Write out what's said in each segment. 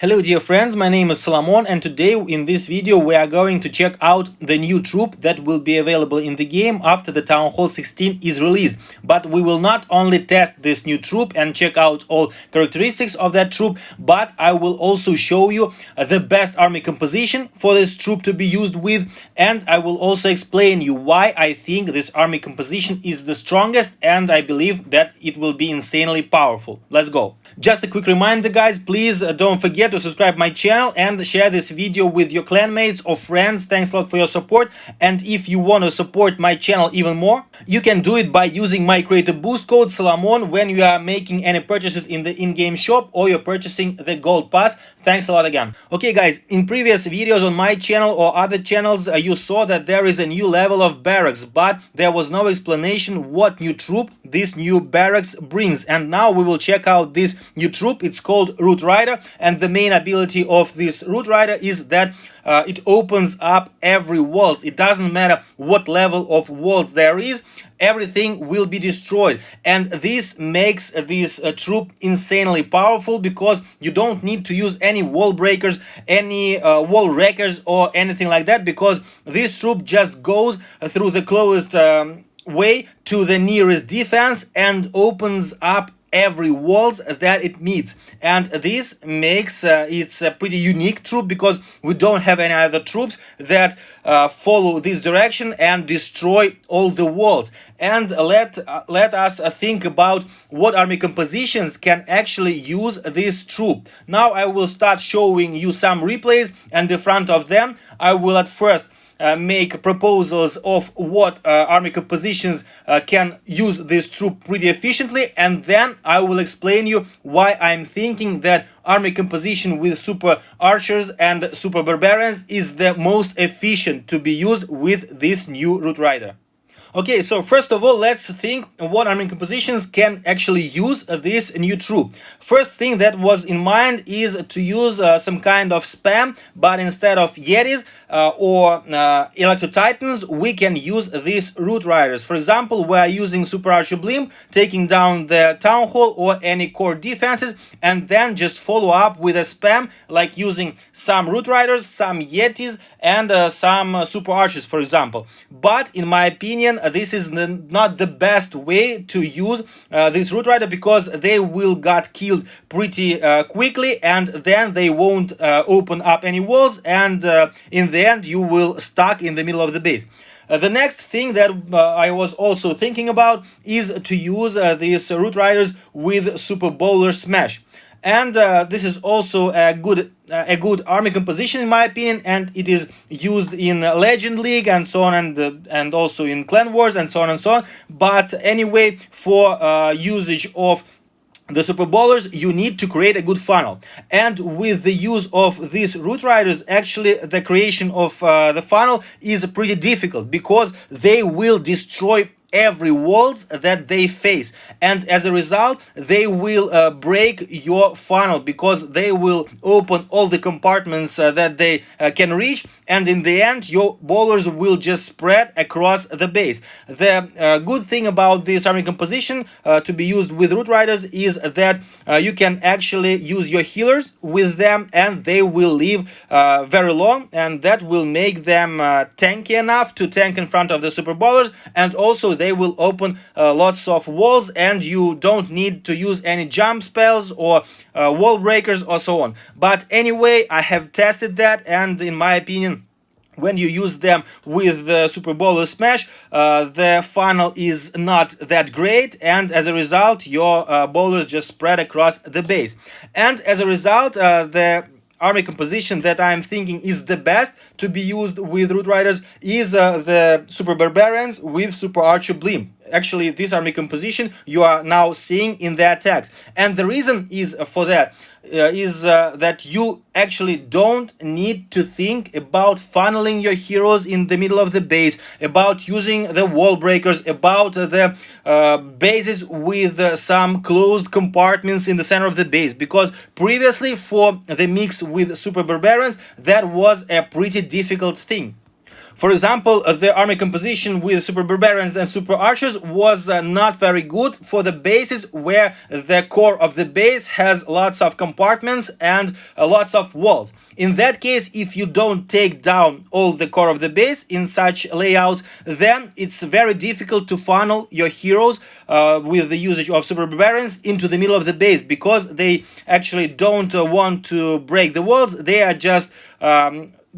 Hello dear friends, my name is Salomon, and today in this video we are going to check out the new troop that will be available in the game after the Town Hall 16 is released. But we will not only test this new troop and check out all characteristics of that troop, but I will also show you the best army composition for this troop to be used with, and I will also explain you why I think this army composition is the strongest, and I believe that it will be insanely powerful. Let's go. Just a quick reminder guys, please don't forget to subscribe my channel and share this video with your clanmates or friends. Thanks a lot for your support, and if you want to support my channel even more, you can do it by using my creator boost code SALOMON when you are making any purchases in the in-game shop or you're purchasing the gold pass. Thanks a lot again. Okay guys, in previous videos on my channel or other channels you saw that there is a new level of barracks, but there was no explanation what new troop this new barracks brings, and now we will check out this new troop. It's called Root Rider, and the main ability of this Root Rider is that it opens up every walls. It doesn't matter what level of walls there is, everything will be destroyed, and this makes this troop insanely powerful because you don't need to use any wall breakers, any wall wreckers or anything like that, because this troop just goes through the closest way to the nearest defense and opens up every walls that it meets. And this makes it's a pretty unique troop because we don't have any other troops that follow this direction and destroy all the walls. And let us think about what army compositions can actually use this troop. Now I will start showing you some replays, and in front of them I will at first make proposals of what army compositions can use this troop pretty efficiently, and then I will explain you why I'm thinking that army composition with super archers and super barbarians is the most efficient to be used with this new Root Rider. Okay, so first of all, let's think what army compositions can actually use this new troop. First thing that was in mind is to use some kind of spam, but instead of Yetis or Electro Titans, we can use these Root Riders. For example, we are using Super Archer Blim, taking down the Town Hall or any core defenses, and then just follow up with a spam, like using some Root Riders, some Yetis, and some Super Archers, for example. But in my opinion, this is not the best way to use this Root Rider, because they will get killed pretty quickly, and then they won't open up any walls, and in the end you will stuck in the middle of the base. The next thing that I was also thinking about is to use these Root Riders with Super Bowler Smash. And this is also a good army composition in my opinion, and it is used in Legend League and so on, and also in Clan Wars and so on and so on. But anyway, for usage of the super bowlers, you need to create a good funnel, and with the use of these Root Riders, actually the creation of the funnel is pretty difficult, because they will destroy every walls that they face, and as a result they will break your funnel, because they will open all the compartments that they can reach, and in the end your bowlers will just spread across the base. The good thing about this army composition to be used with Root Riders is that you can actually use your healers with them, and they will live very long, and that will make them tanky enough to tank in front of the super bowlers, and also they will open lots of walls, and you don't need to use any jump spells or wall breakers or so on. But anyway, I have tested that, and in my opinion, when you use them with the Super Bowler Smash, the funnel is not that great, and as a result your bowlers just spread across the base. And as a result, the army composition that I'm thinking is the best to be used with Root Riders is the Super Barbarians with Super Archer Blim. Actually, this army composition you are now seeing in the attacks, and the reason is for that is that you actually don't need to think about funneling your heroes in the middle of the base, about using the wall breakers, about the bases with some closed compartments in the center of the base, because previously for the mix with Super Barbarians that was a pretty difficult thing. For example, the army composition with super barbarians and super archers was not very good for the bases where the core of the base has lots of compartments and lots of walls. In that case, if you don't take down all the core of the base in such layouts, then it's very difficult to funnel your heroes with the usage of super barbarians into the middle of the base, because they actually don't want to break the walls. They are just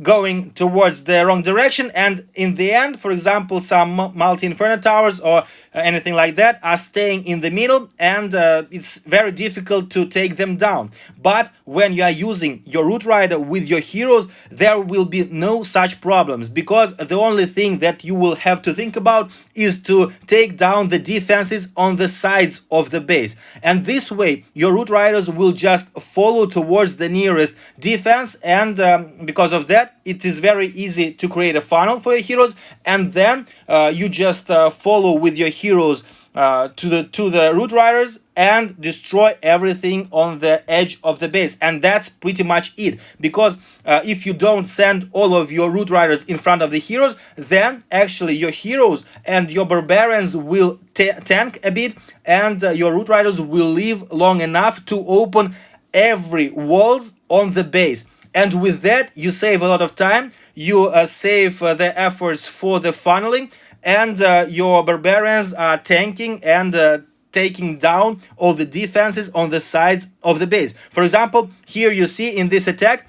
going towards the wrong direction, and in the end, for example, some multi-inferno towers or anything like that are staying in the middle, and it's very difficult to take them down. But when you are using your root rider with your heroes, there will be no such problems, because the only thing that you will have to think about is to take down the defenses on the sides of the base, and this way your root riders will just follow towards the nearest defense, and because of that, it is very easy to create a funnel for your heroes, and then you just follow with your heroes to the root riders and destroy everything on the edge of the base. And that's pretty much it, because if you don't send all of your root riders in front of the heroes, then actually your heroes and your barbarians will tank a bit, and your root riders will live long enough to open every walls on the base. And with that, you save a lot of time, you save the efforts for the funneling, and your barbarians are tanking and taking down all the defenses on the sides of the base. For example, here you see in this attack,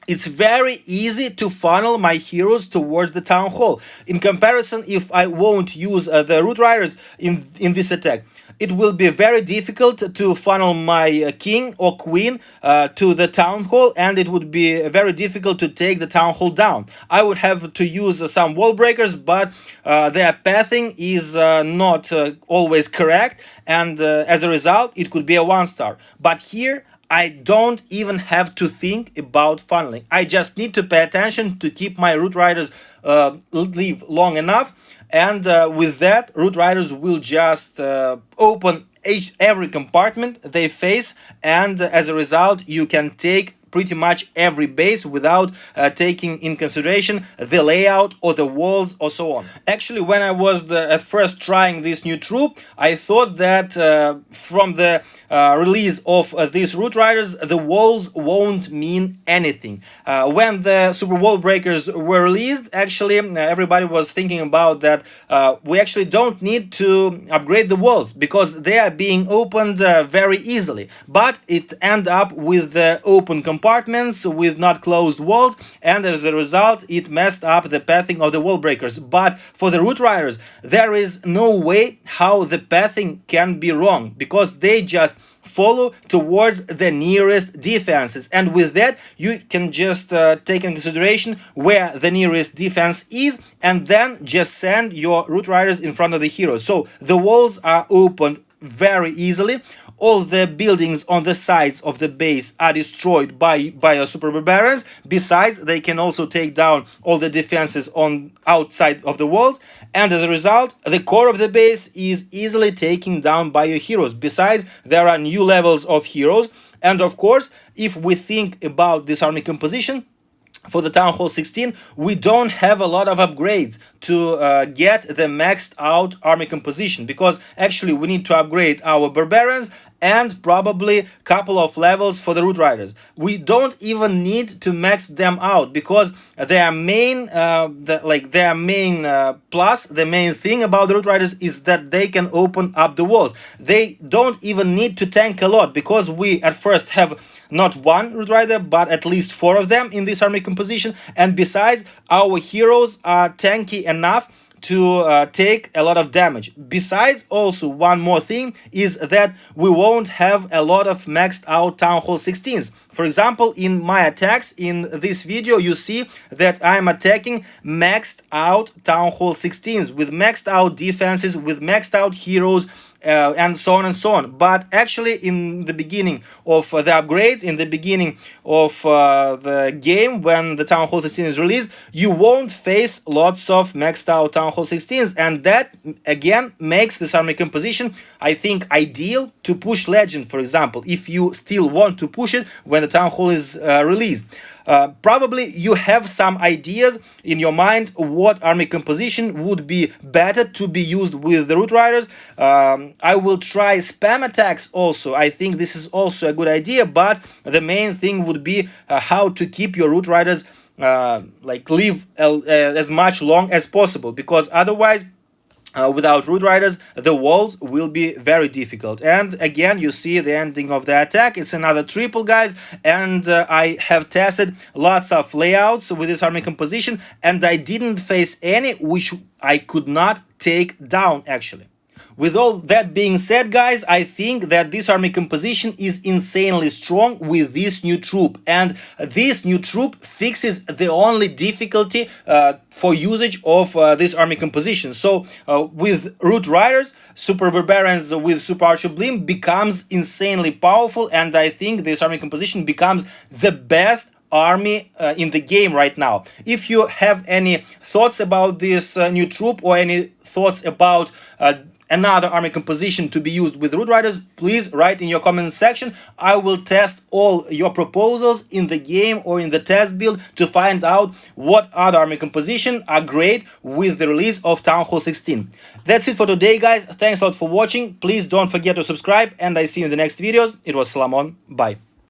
it's very easy to funnel my heroes towards the town hall. In comparison, if I won't use the root riders in this attack, it will be very difficult to funnel my king or queen to the town hall, and it would be very difficult to take the town hall down. I would have to use some wall breakers, but their pathing is not always correct, and as a result, it could be a 1-star. But here, I don't even have to think about funneling. I just need to pay attention to keep my root riders live long enough, and with that, root riders will just open every compartment they face, and as a result, you can take pretty much every base without taking in consideration the layout or the walls or so on. Actually, when I was at first trying this new troop, I thought that from the release of these root riders, the walls won't mean anything. When the super wall breakers were released, actually everybody was thinking about that we actually don't need to upgrade the walls, because they are being opened very easily. But it ended up with the open compartments with not closed walls, and as a result, it messed up the pathing of the wall breakers. But for the root riders, there is no way how the pathing can be wrong, because they just follow towards the nearest defenses, and with that you can just take in consideration where the nearest defense is, and then just send your root riders in front of the heroes. So the walls are opened very easily. All the buildings on the sides of the base are destroyed by your super barbarians. Besides, they can also take down all the defenses on outside of the walls, and as a result, the core of the base is easily taken down by your heroes. Besides, there are new levels of heroes, and of course, if we think about this army composition, for the Town Hall 16, we don't have a lot of upgrades to get the maxed out army composition, because actually we need to upgrade our barbarians and probably a couple of levels for the root riders. We don't even need to max them out, because their main plus, the main thing about the root riders is that they can open up the walls. They don't even need to tank a lot, because we at first have not one root rider but at least 4 of them in this army composition, and besides, our heroes are tanky enough to take a lot of damage. Besides, also one more thing is that we won't have a lot of maxed out Town Hall 16s. For example, in my attacks in this video, you see that I'm attacking maxed out Town Hall 16s with maxed out defenses, with maxed out heroes, and so on and so on. But actually, in the beginning of the upgrades, in the beginning of the game, when the Town Hall 16 is released, you won't face lots of maxed out Town Hall 16s, and that again makes this army composition, I think, ideal to push Legend, for example, if you still want to push it when the Town Hall is released. Probably you have some ideas in your mind what army composition would be better to be used with the root riders. I will try spam attacks also. I think this is also a good idea, but the main thing would be how to keep your root riders like live as much long as possible, because otherwise without root riders the walls will be very difficult. And again, you see the ending of the attack. It's another triple, guys, and I have tested lots of layouts with this army composition, and I didn't face any which I could not take down actually. With all that being said, guys, I think that this army composition is insanely strong with this new troop, and this new troop fixes the only difficulty for usage of this army composition. So with root riders, super barbarians with super archer blim becomes insanely powerful, and I think this army composition becomes the best army in the game right now. If you have any thoughts about this new troop, or any thoughts about another army composition to be used with root riders, please write in your comment section. I will test all your proposals in the game or in the test build to find out what other army composition are great with the release of Town Hall 16. That's it for today, guys. Thanks a lot for watching. Please don't forget to subscribe, and I see you in the next videos. It was Salomon. Bye.